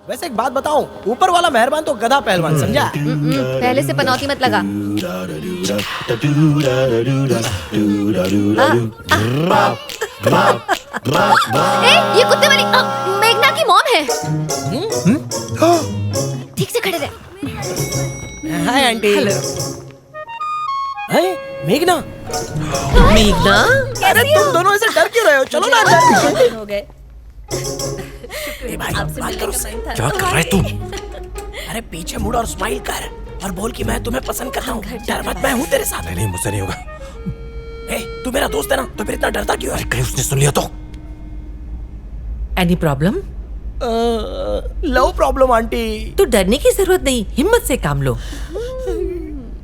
वैसे एक बात बताऊं, ऊपर वाला मेहरबान तो गधा पहलवान, समझा? पहले से पनौती मत लगा। ये कुत्ते वाली मेघना की मॉम है। ठीक से खड़े रहे। Hi aunty. हाय मेघना। मेघना, अरे तुम दोनों ऐसे डर क्यों रहे हो? चलो ना अंदर। हो गए। ए भाई, बात करो उससे। क्या कर रहा है तू? अरे पीछे मुड़ और स्माइल कर और बोल कि मैं तुम्हें पसंद करता हूँ। डर मत, मैं हूँ तेरे साथ। नहीं, मुझसे नहीं होगा। ए, तू मेरा दोस्त है ना, तो फिर इतना डरता क्यों है? कहीं उसने सुन लिया तो? Any problem? Low problem aunty. तो डरने की जरूरत नहीं, हिम्मत से काम लो।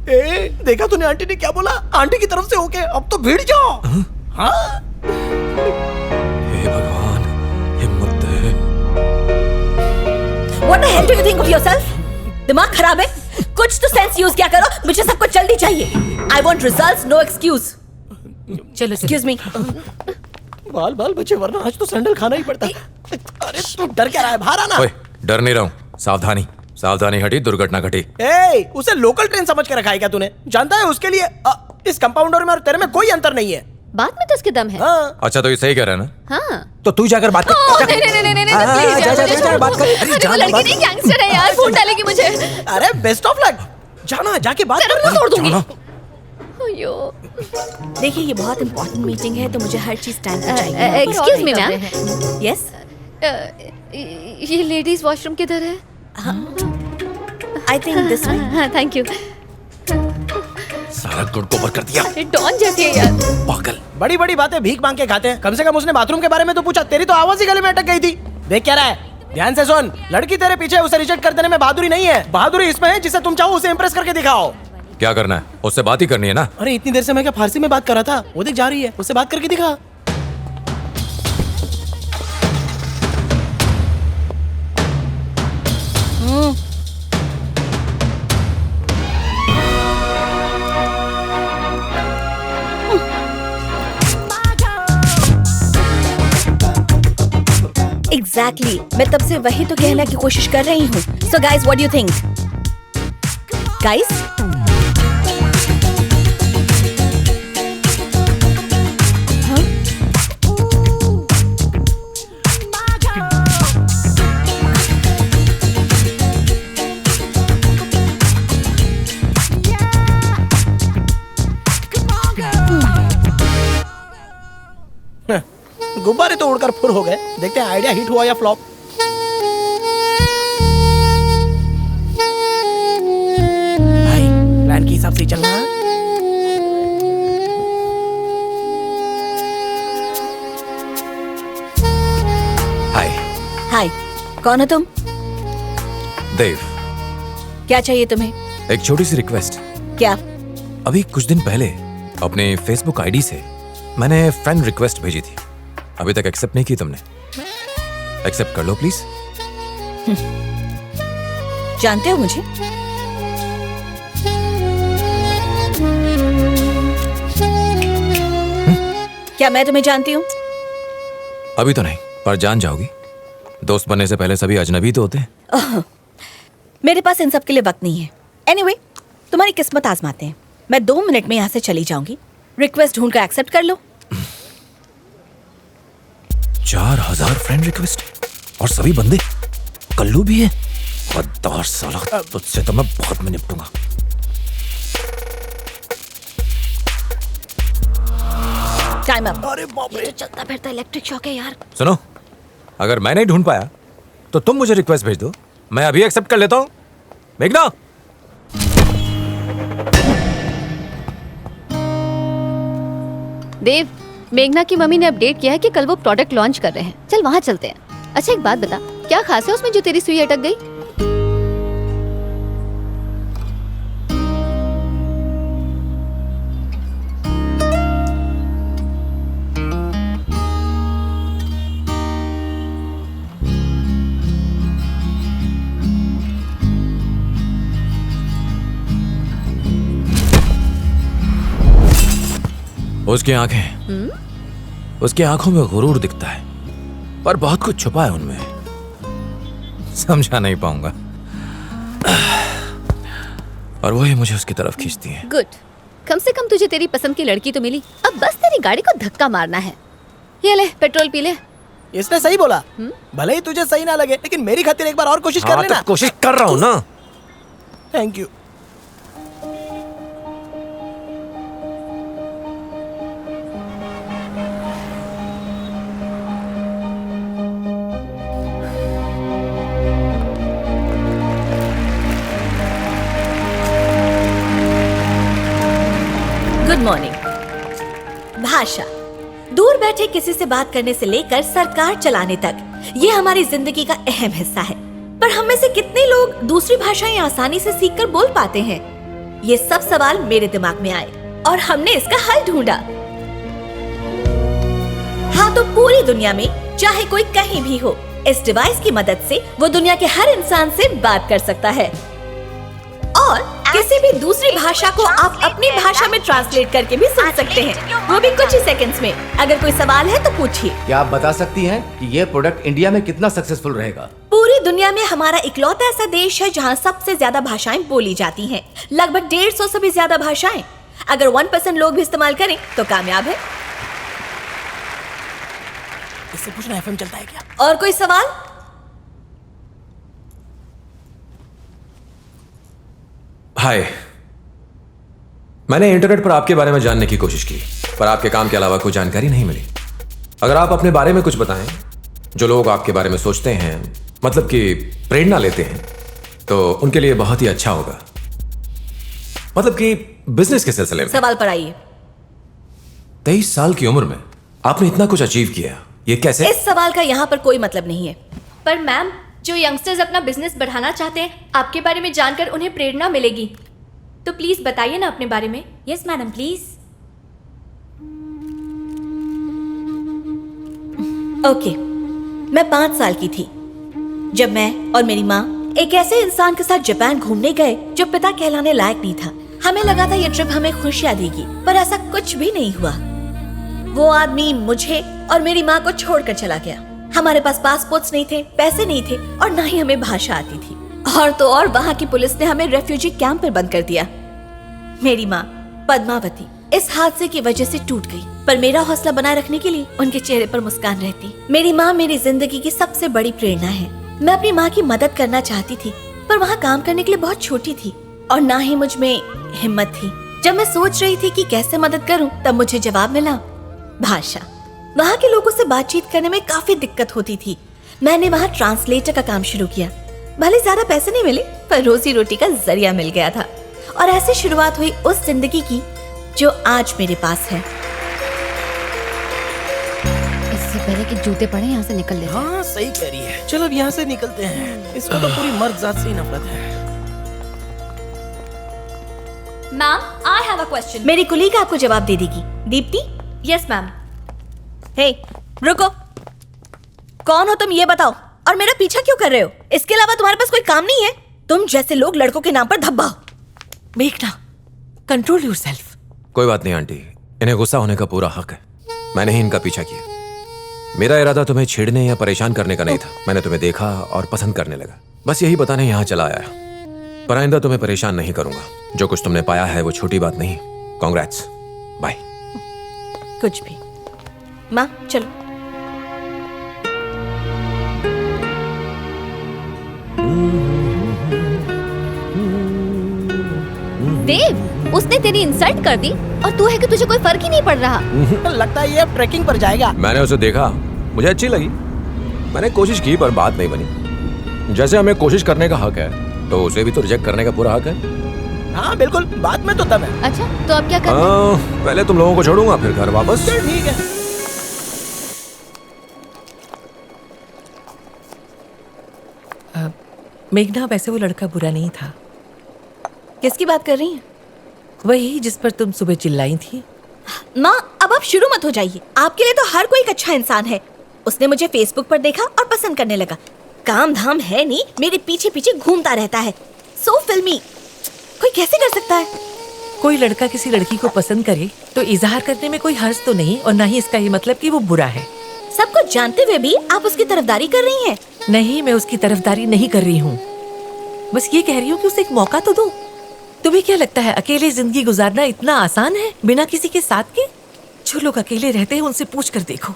ए, देखा तूने आंटी ने क्या बोला? आंटी की तरफ से होके अब तो भिड़ जाओ। हाँ? हे भगवान, हिम्मत दे। What the hell do you think of yourself? दिमाग खराब है? कुछ तो सेंस यूज किया करो, मुझे सब कुछ जल्दी चाहिए। I want results, no excuse. चलो Excuse me. बाल बाल बचे, वरना आज तो सैंडल खाना ही पड़ता। अरे तू डर क्या रहा है? बाहर आना। ओए, डर नहीं रहा हूँ। सावधानी, सावधानी हटी, दुर्घटना घटी। ए, उसे लोकल ट्रेन समझ के रखा है क्या तूने? जानता है उसके लिए इस कंपाउंडर में और तेरे में कोई अंतर नहीं है। बात में तो उसके दम है। हाँ। अच्छा, तो ये सही कह रहा है ना? हाँ। तो तू जाकर बात कर। नहीं, प्लीज यार, मुझे छोड़ दो। अरे वो लड़की नहीं, गैंगस्टर है यार, फूट डालेगी मुझे। अरे बेस्ट ऑफ लक। जाना, जाके बात जरूर कर। मैं तोड़ दूंगी। जाना। अयो। देखिए ये बहुत इंपॉर्टेंट मीटिंग है तो मुझे हर चीज टाइम पे चाहिए। एक्सक्यूज मी मैम, यस ये लेडीज वॉशरूम किधर है? I think this one. हाँ, थैंक यू। सारा गुड़ गोबर कर दिया। डॉन जैसी है यार। पागल। बड़ी बड़ी बातें भीख मांग के खाते हैं। कम से कम उसने बाथरूम के बारे में तो पूछा। तेरी तो आवाज ही गले में अटक गई थी। देख क्या रहा है? ध्यान से सुन। लड़की तेरे पीछे, उसे रिजेक्ट कर देने में बहादुरी नहीं है। बहादुरी इसमें है जिसे तुम चाहो उसे इंप्रेस करके दिखाओ। क्या करना है? उससे बात ही करनी है ना? अरे इतनी देर से मैं क्या फारसी में बात कर रहा था? वो देख जा रही है, उससे बात करके दिखा। एग्जैक्टली मैं तब से वही तो कहने की कोशिश कर रही हूँ। So guys what do you think? Guys गुब्बारे तो उड़कर फुर हो गए। देखते हैं आइडिया हिट हुआ या फ्लॉप। भाई प्लान के हिसाब से ही चलना। हाय। हाय, कौन हो तुम? देव। क्या चाहिए तुम्हें? एक छोटी सी रिक्वेस्ट। क्या? अभी कुछ दिन पहले अपने फेसबुक आईडी से मैंने फ्रेंड रिक्वेस्ट भेजी थी। अभी तक एक्सेप्ट नहीं की तुमने। एक्सेप्ट कर लो प्लीज। जानते हो मुझे? क्या मैं तुम्हें जानती हूँ? अभी तो नहीं, पर जान जाओगी। दोस्त बनने से पहले सभी अजनबी तो होते हैं। मेरे पास इन सब के लिए वक्त नहीं है। एनीवे, तुम्हारी किस्मत आजमाते हैं। मैं 2 मिनट में यहाँ से चली जाऊंगी। रिक्वेस्ट ढूंढ कर एक्सेप्ट कर लो। 4000 फ्रेंड रिक्वेस्ट और सभी बंदे कल्लू भी है। गद्दार साला, तुझसे तो मैं बहुत में निपटूंगा। Time up. अरे बाप रे, ये तो चलता फिरता इलेक्ट्रिक शॉक है यार। सुनो, अगर मैं नहीं ढूंढ पाया तो तुम मुझे रिक्वेस्ट भेज दो, मैं अभी एक्सेप्ट कर लेता हूँ। मेघना। देव, मेघना की मम्मी ने अपडेट किया है कि कल वो प्रोडक्ट लॉन्च कर रहे हैं। चल वहाँ चलते हैं। अच्छा एक बात बता, क्या खास है उसमें जो तेरी सुई अटक गई? उसकी आंखें, उसकी आंखों में गुरूर दिखता है, पर बहुत कुछ छुपा है उनमें। समझा नहीं पाऊंगा। और वही मुझे उसकी तरफ खींचती है। गुड, कम से कम तुझे तेरी पसंद की लड़की तो मिली। अब बस तेरी गाड़ी को धक्का मारना है। ये ले, पेट्रोल पी ले। इसने सही बोला। भले ही तुझे सही ना लगे, लेकिन मेरी खातिर एक बार और कोशिश कर हाँ, लेना। तो कोशिश कर रहा हूँ ना। Thank you. Good morning. भाषा, दूर बैठे किसी से बात करने से लेकर सरकार चलाने तक ये हमारी जिंदगी का अहम हिस्सा है। पर हम में से कितने लोग दूसरी भाषाएं आसानी से सीखकर बोल पाते हैं? ये सब सवाल मेरे दिमाग में आए और हमने इसका हल ढूंढा। हाँ, तो पूरी दुनिया में चाहे कोई कहीं भी हो, इस डिवाइस की मदद से वो दुनिया के हर इंसान से बात कर सकता है और किसी भी दूसरी भाषा को आप अपनी भाषा में ट्रांसलेट करके भी सुन सकते हैं, वो भी कुछ ही सेकंड्स में। अगर कोई सवाल है तो पूछिए। क्या आप बता सकती हैं कि ये प्रोडक्ट इंडिया में कितना सक्सेसफुल रहेगा? पूरी दुनिया में हमारा इकलौता ऐसा देश है जहाँ सबसे ज्यादा भाषाएं बोली जाती हैं, लगभग 150 से भी ज्यादा भाषाएं। अगर 1% लोग भी इस्तेमाल करें तो कामयाब है। इससे पूछना एफएम चलता है क्या? और कोई सवाल? हाय, मैंने इंटरनेट पर आपके बारे में जानने की कोशिश की, पर आपके काम के अलावा कोई जानकारी नहीं मिली। अगर आप अपने बारे में कुछ बताएं, जो लोग आपके बारे में सोचते हैं, मतलब कि प्रेरणा लेते हैं, तो उनके लिए बहुत ही अच्छा होगा। मतलब कि बिजनेस के सिलसिले में। सवाल पर आइए। 23 साल की उम्र में आपने इतना कुछ अचीव किया, ये कैसे? इस सवाल का यहाँ पर कोई मतलब नहीं है। पर मैम, जो यंगस्टर्स अपना बिजनेस बढ़ाना चाहते हैं, आपके बारे में जानकर उन्हें प्रेरणा मिलेगी। तो प्लीज बताइए ना अपने बारे में। Yes madam, please. ओके, मैं 5 साल की थी जब मैं और मेरी माँ एक ऐसे इंसान के साथ जापान घूमने गए जो पिता कहलाने लायक नहीं था। हमें लगा था ये ट्रिप हमें खुशियाँ देगी, पर ऐसा कुछ भी नहीं हुआ। वो आदमी मुझे और मेरी माँ को छोड़कर चला गया। हमारे पास पासपोर्ट्स नहीं थे, पैसे नहीं थे और ना ही हमें भाषा आती थी। और तो और वहाँ की पुलिस ने हमें रेफ्यूजी कैंप में बंद कर दिया। मेरी माँ पद्मावती इस हादसे की वजह से टूट गई, पर मेरा हौसला बनाए रखने के लिए उनके चेहरे पर मुस्कान रहती। मेरी माँ मेरी जिंदगी की सबसे बड़ी प्रेरणा है। मैं अपनी माँ की मदद करना चाहती थी, पर वहाँ काम करने के लिए बहुत छोटी थी और ना ही मुझ में हिम्मत थी। जब मैं सोच रही थी कि कैसे मदद करूँ, तब मुझे जवाब मिला, भाषा। वहाँ के लोगों से बातचीत करने में काफी दिक्कत होती थी। मैंने वहाँ ट्रांसलेटर का काम शुरू किया। भले ज्यादा पैसे नहीं मिले, पर रोजी रोटी का जरिया मिल गया था और ऐसे शुरुआत हुई उस जिंदगी की जो आज मेरे पास है। इससे पहले कि जूते पड़े यहाँ से निकल ले। हाँ, सही कह रही है। चलो अब यहाँ से निकलते हैं। इसको तो पूरी मर्द जात से ही नफरत है। Ma'am, I have a question. मेरी कुलीग आपको जवाब दे देगी। दीप्ति। Yes ma'am. हे, रुको। कौन हो तुम, ये बताओ, और मेरा पीछा क्यों कर रहे हो? इसके अलावा तुम्हारे पास कोई काम नहीं है? तुम जैसे लोग लड़कों के नाम पर धब्बा हो। मेघना, कंट्रोल योरसेल्फ। कोई बात नहीं आंटी, इन्हें गुस्सा होने का पूरा हक है। मैंने ही इनका पीछा किया। मेरा इरादा तुम्हें छेड़ने या परेशान करने का नहीं था। मैंने तुम्हें देखा और पसंद करने लगा, बस यही बताने यहाँ चला आया। पर आइंदा तुम्हें परेशान नहीं करूंगा। जो कुछ तुमने पाया है वो छोटी बात नहीं। Congrats, bye. कुछ भी। माँ चलो। देव, उसने तेरी इंसल्ट कर दी और तू है कि तुझे कोई फर्क ही नहीं पड़ रहा। लगता है ये अब ट्रैकिंग पर जाएगा। मैंने उसे देखा, मुझे अच्छी लगी। मैंने कोशिश की पर बात नहीं बनी। जैसे हमें कोशिश करने का हक है, तो उसे भी तो रिजेक्ट करने का पूरा हक है। हाँ बिल्कुल, बात में तो दम है। अच्छा, तो अब क्या करना? पहले तुम लोगों को छोड़ूंगा, फिर घर वापस। चल ठीक है। मेघना, वैसे वो लड़का बुरा नहीं था। किसकी बात कर रही हैं? वही जिस पर तुम सुबह चिल्लाई थी। माँ, अब आप शुरू मत हो जाइए। आपके लिए तो हर कोई एक अच्छा इंसान है। उसने मुझे फेसबुक पर देखा और पसंद करने लगा। काम धाम है नहीं, मेरे पीछे पीछे घूमता रहता है। सो फिल्मी। कोई कैसे कर सकता है? कोई लड़का किसी लड़की को पसंद करे तो इजहार करने में कोई हर्ज तो नहीं, और ना ही इसका ये मतलब कि वो बुरा है। सब कुछ जानते हुए भी आप उसकी तरफदारी कर रही हैं। नहीं, मैं उसकी तरफदारी नहीं कर रही हूँ। बस ये कह रही हूँ कि उसे एक मौका तो दो। तुम्हें क्या लगता है अकेले जिंदगी गुजारना इतना आसान है बिना किसी के साथ के? जो लोग अकेले रहते हैं उनसे पूछ कर देखो।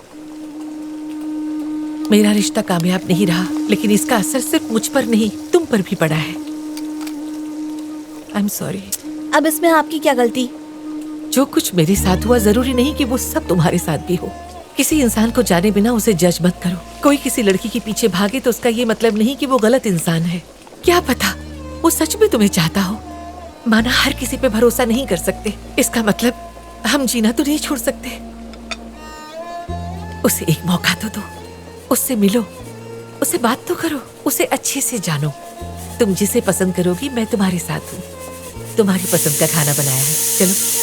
मेरा रिश्ता कामयाब नहीं रहा, लेकिन इसका असर सिर्फ मुझ पर नहीं तुम पर भी पड़ा है। I am sorry. अब इसमें आपकी क्या गलती? जो कुछ मेरे साथ हुआ जरूरी नहीं कि वो सब तुम्हारे साथ भी हो। किसी इंसान को जाने बिना उसे जज मत करो। कोई किसी लड़की के पीछे भागे तो उसका ये मतलब नहीं कि वो गलत इंसान है। क्या पता वो सच में तुम्हें चाहता हो। माना हर किसी पे भरोसा नहीं कर सकते, इसका मतलब हम जीना तो नहीं छोड़ सकते। उसे एक मौका तो दो, उससे मिलो, उससे बात तो करो, उसे अच्छे से जानो। तुम जिसे पसंद करोगी मैं तुम्हारे साथ हूँ। तुम्हारी पसंद का खाना बनाया है, चलो।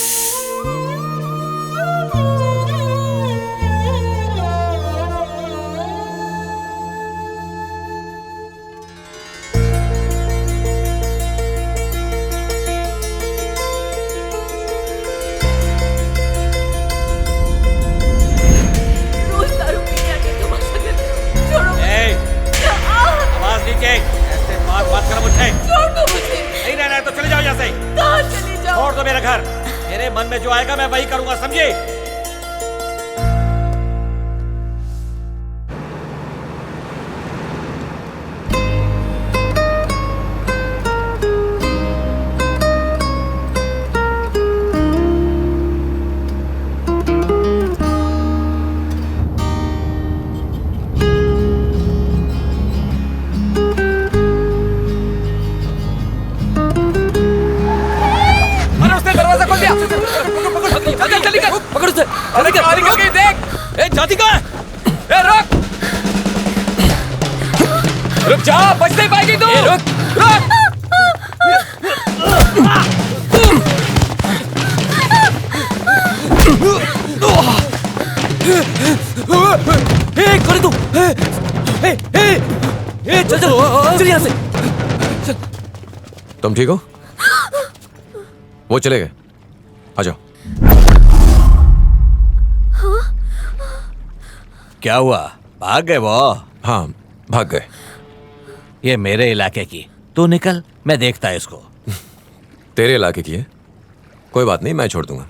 आवाज नीचे, ऐसे बात करो मुझसे। छोड़ दो मुझे। नहीं रहना है तो चले जाओ यहाँ से। कहाँ चली जाओ? छोड़ दो मेरा घर। मेरे मन में जो आएगा मैं वही करूंगा, समझे? पकड़ उसे, देख। ए, जाती कहाँ है? ए, रुक। रुक जा, बच नहीं पाएगी तू। रुक। करे तू। चल चल चल यहाँ से। तुम ठीक हो? वो चले गए, आ जाओ। क्या हुआ? भाग गए वो? हाँ, भाग गए। ये मेरे इलाके की, तू निकल, मैं देखता है इसको। तेरे इलाके की है? कोई बात नहीं, मैं छोड़ दूंगा।